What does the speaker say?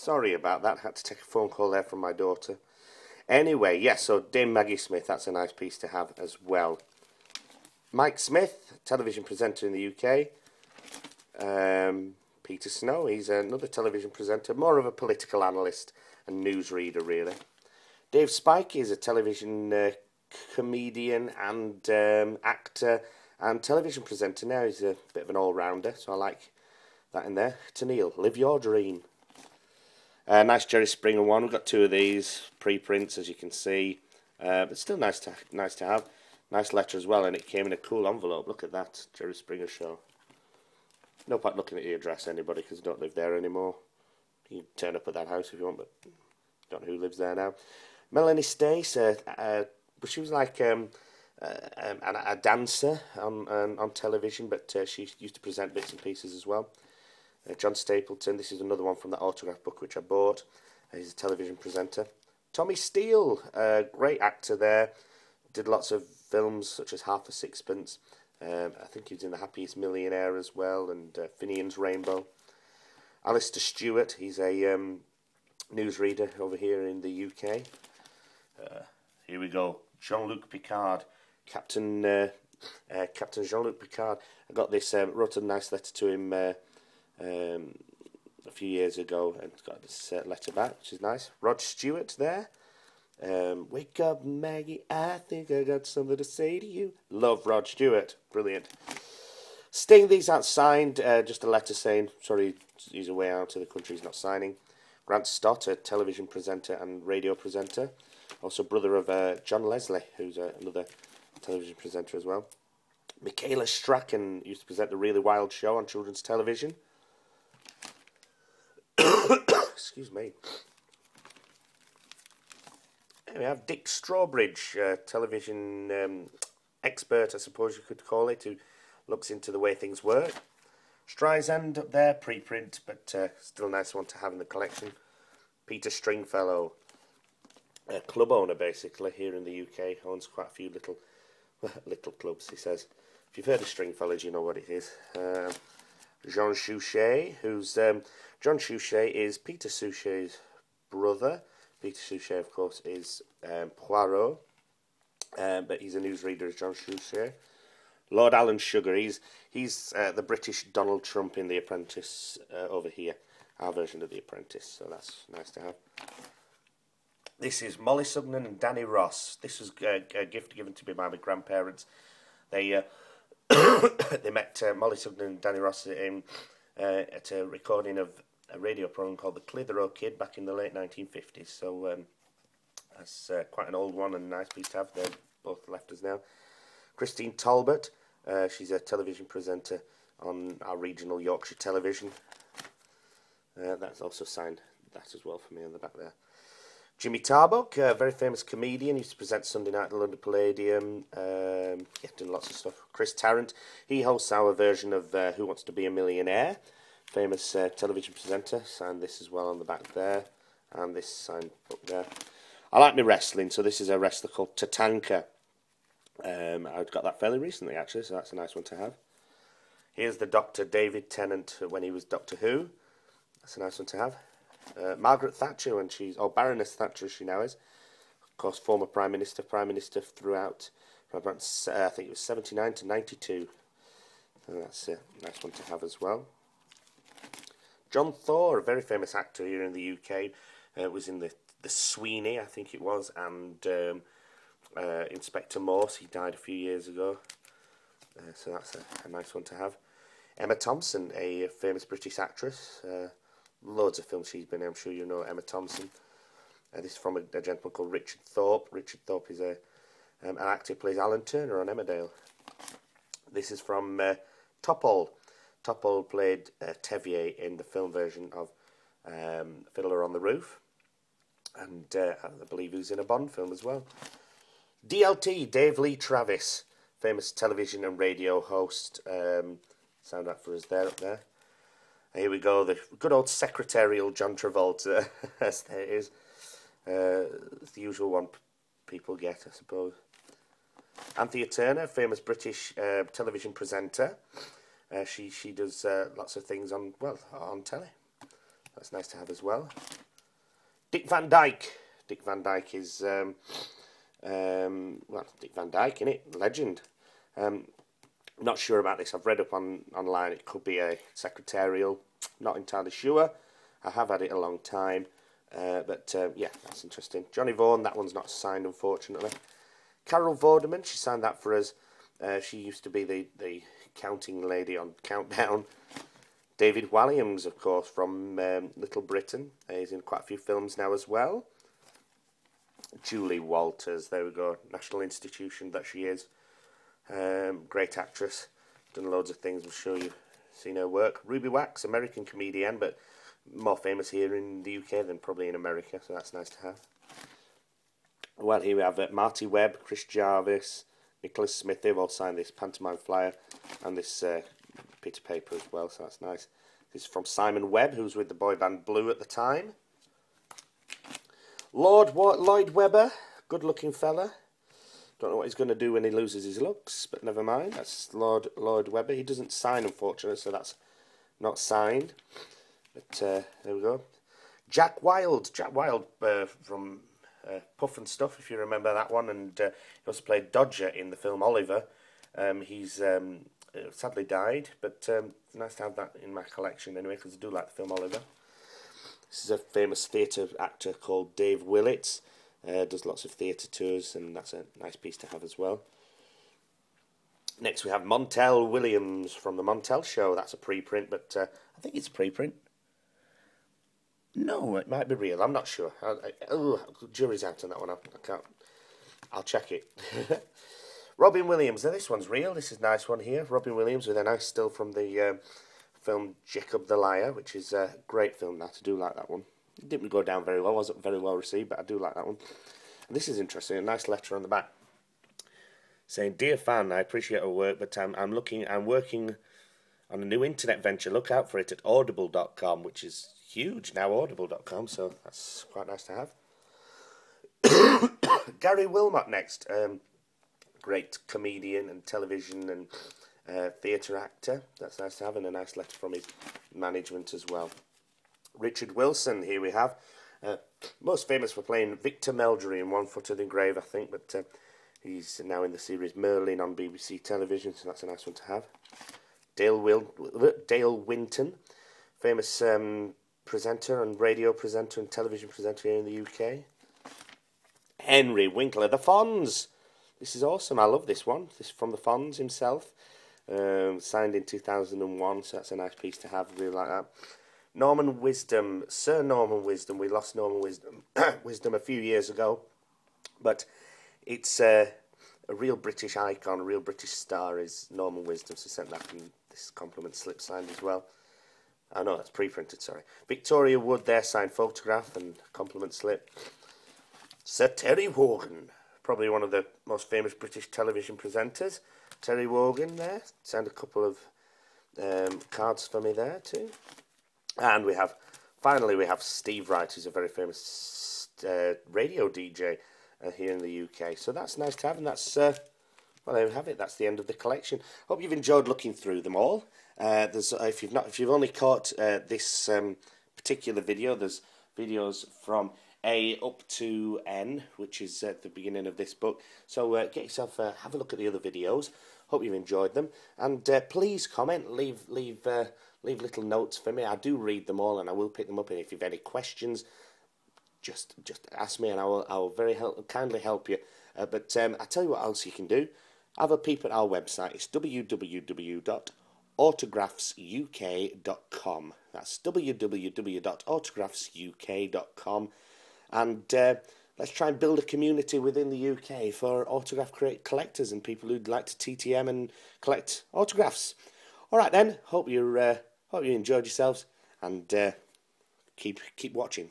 Sorry about that. Had to take a phone call there from my daughter. Anyway, yes, so Dame Maggie Smith, that's a nice piece to have as well. Mike Smith, television presenter in the UK. Peter Snow, he's another television presenter, more of a political analyst and newsreader, really. Dave Spike is a television comedian and actor and television presenter now. He's a bit of an all-rounder, so I like that in there. Tennille, live your dream. Nice Jerry Springer one. We've got two of these preprints, as you can see, but still nice to have. Nice letter as well, and it came in a cool envelope. Look at that, Jerry Springer Show. No point looking at your address, anybody, because I don't live there anymore. You can turn up at that house if you want, but don't know who lives there now. Melanie Stace, she was like a dancer on television, but she used to present bits and pieces as well. John Stapleton, this is another one from the autograph book which I bought. He's a television presenter. Tommy Steele, great actor there. Did lots of films such as Half a Sixpence. I think he was in The Happiest Millionaire as well, and Finian's Rainbow. Alistair Stewart, he's a newsreader over here in the UK. Here we go, Jean-Luc Picard, Captain Jean-Luc Picard. I got this, wrote a nice letter to him a few years ago, and got this letter back, which is nice. Rod Stewart there. Wake up, Maggie, I think I got something to say to you. Love Rod Stewart, brilliant. Sting, these aren't signed, just a letter saying, sorry, he's away out of the country, he's not signing. Grant Stott, a television presenter and radio presenter. Also brother of John Leslie, who's another television presenter as well. Michaela Strachan used to present the Really Wild Show on children's television. Excuse me. We have Dick Strawbridge, television expert, I suppose you could call it, who looks into the way things work. Streisand up there, preprint, but still a nice one to have in the collection. Peter Stringfellow, a club owner basically here in the UK, owns quite a few little clubs, he says. If you've heard of Stringfellows, you know what it is. Jean Souchet, who's John Souchet is Peter Souchet's brother. Peter Souchet, of course, is Poirot, but he's a newsreader as John Souchet. Lord Alan Sugar, he's the British Donald Trump in The Apprentice over here, our version of The Apprentice, so that's nice to have. This is Molly Sugden and Danny Ross. This was a gift given to me by my grandparents. They they met Molly Sugden and Danny Ross at a recording of a radio program called The Clitheroe Kid back in the late 1950s. So that's quite an old one and a nice piece to have. They're both left us now. Christine Talbot, she's a television presenter on our regional Yorkshire television. That's also signed that as well for me on the back there. Jimmy Tarbuck, a very famous comedian, used to present Sunday night at the London Palladium. Done lots of stuff. Chris Tarrant, he hosts our version of Who Wants to Be a Millionaire. Famous television presenter, signed this as well on the back there, and this signed book there. I like my wrestling, so this is a wrestler called Tatanka. I got that fairly recently, actually, so that's a nice one to have. Here's the Dr. David Tennant when he was Doctor Who. That's a nice one to have. Margaret Thatcher, when she's, Baroness Thatcher, she now is. Of course, former Prime Minister throughout, I think it was 79 to 92. So that's a nice one to have as well. John Thor, a very famous actor here in the UK, was in the Sweeney, I think it was, and Inspector Morse. He died a few years ago, so that's a nice one to have. Emma Thompson, a famous British actress. Loads of films she's been in. I'm sure you know Emma Thompson. This is from a gentleman called Richard Thorpe. Richard Thorpe is an actor who plays Alan Turner on Emmerdale. This is from Topol. Topol played Tevier in the film version of Fiddler on the Roof. And I believe he was in a Bond film as well. DLT, Dave Lee Travis, famous television and radio host. Sound out for us there, up there. Here we go, the good old secretarial John Travolta, as there is. It's the usual one people get, I suppose. Anthea Turner, famous British television presenter. She does lots of things on telly. That's nice to have as well. Dick Van Dyke. Dick Van Dyke is, well, Dick Van Dyke, innit? Legend. Not sure about this. I've read up online. It could be a secretarial. Not entirely sure. I have had it a long time. But yeah, that's interesting. Johnny Vaughan, that one's not signed, unfortunately. Carol Vorderman, she signed that for us. She used to be the counting lady on Countdown. David Walliams, of course, from Little Britain. He's in quite a few films now as well. Julie Walters, there we go. National Institution that she is. Great actress. Done loads of things, I'm sure you've seen her work. Ruby Wax, American comedian, but more famous here in the UK than probably in America, so that's nice to have. Well, here we have Marty Webb, Chris Jarvis, Nicholas Smith. They've all signed this pantomime flyer and this bit of paper as well, so that's nice. This is from Simon Webb, who was with the boy band Blue at the time. Lloyd Webber, good-looking fella. Don't know what he's going to do when he loses his looks, but never mind. That's Lloyd Webber. He doesn't sign, unfortunately, so that's not signed. But there we go. Jack Wilde from Puff and Stuff, if you remember that one, and he also played Dodger in the film Oliver. He's sadly died, but it's nice to have that in my collection anyway, because I do like the film Oliver. This is a famous theatre actor called Dave Willits. Does lots of theatre tours, and that's a nice piece to have as well. Next we have Montel Williams from The Montel Show. That's a preprint, but I think it's a preprint. No, it might be real. I'm not sure. Jury's out on that one. I can't. I'll check it. Robin Williams. Now this one's real. This is a nice one here. Robin Williams with a nice still from the film Jacob the Liar, which is a great film. That I do like that one. It didn't go down very well. Wasn't very well received, but I do like that one. And this is interesting. A nice letter on the back saying, "Dear fan, I appreciate your work, but I'm working on a new internet venture. Look out for it at audible.com," which is huge now, audible.com, so that's quite nice to have. Gary Wilmot next. Great comedian and television and theatre actor. That's nice to have, and a nice letter from his management as well. Richard Wilson, here we have. Most famous for playing Victor Meldrew in One Foot in the Grave, I think, but he's now in the series Merlin on BBC Television, so that's a nice one to have. Dale Winton, famous presenter and radio presenter and television presenter here in the UK. Henry Winkler, the Fonz. This is awesome. I love this one. This is from the Fonz himself. Signed in 2001, so that's a nice piece to have. Really like that. Norman Wisdom, Sir Norman Wisdom. We lost Norman Wisdom a few years ago, but it's a real British icon, a real British star is Norman Wisdom. So sent that in this compliment slip signed as well. Oh no, that's pre-printed, sorry. Victoria Wood there, signed photograph and compliment slip. Sir Terry Wogan, probably one of the most famous British television presenters. Terry Wogan there, signed a couple of cards for me there too. And finally we have Steve Wright, who's a very famous radio DJ here in the UK. So that's nice to have, and that's, well, there we have it. That's the end of the collection. Hope you've enjoyed looking through them all. If you've only caught this particular video, there's videos from A up to N, which is at the beginning of this book. So get yourself have a look at the other videos. Hope you've enjoyed them, and please comment, leave little notes for me. I do read them all, and I will pick them up. And if you've any questions, just ask me, and I will very kindly help you. But I tell you what else you can do. Have a peep at our website. It's www.autographsuk.com. That's www.autographsuk.com. And let's try and build a community within the UK for autograph collectors and people who'd like to TTM and collect autographs. All right then. Hope you enjoyed yourselves, and keep watching.